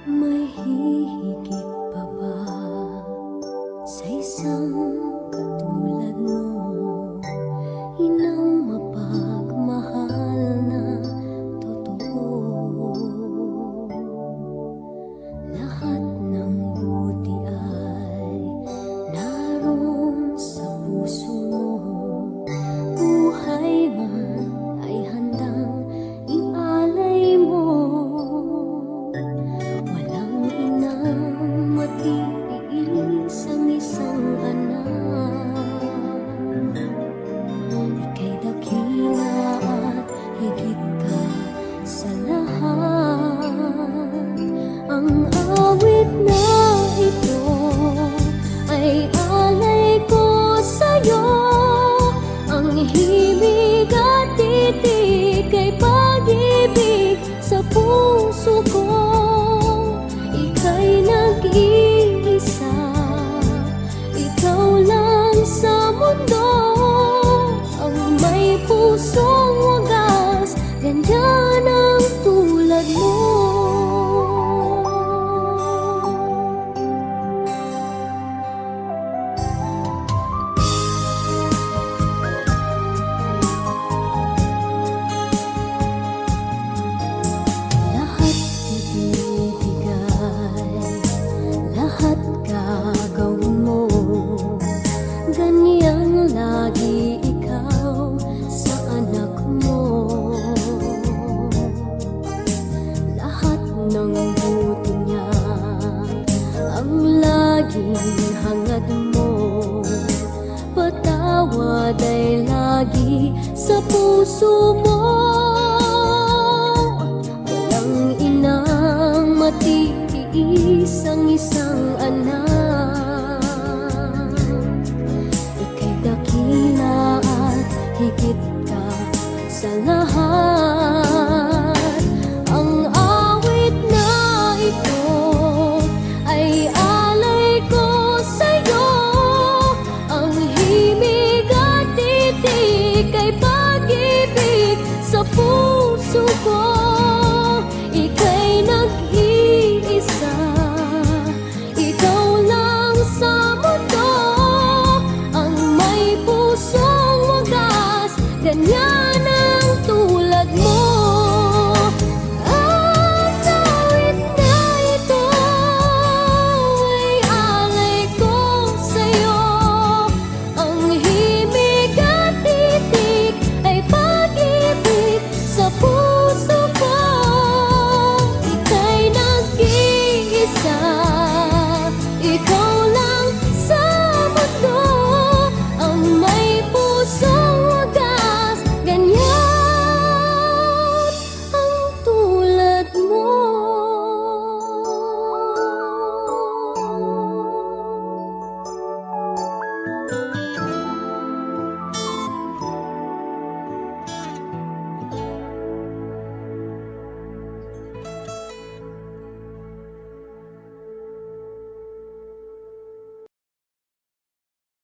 May hihigit pa ba sa isang katulad mo? Inang mapagmahal na totoo. Lahat ng buti ay naroon sa puso mo. Buhay man ay handang ialay mo. Walang inang matiis ang isang anak. Ika'y dakila at higit ka sa lahat. Ang awit na ito ay alay ko sa'yo. Ang himig at titig ay pag-ibig sa puso ko. Ika'y nag-iisa, ikaw lang sa mundo. Ang may pusong wagas, ganyan ang tulad mo. Lahat ibibigay, lahat gagawin mo. Ganyang lagi ikaw sa anak mo. Lahat ng buti niya ang laging hangad mo. Patawad ay lagi sa puso mo. Walang inang matiis ang isang anak.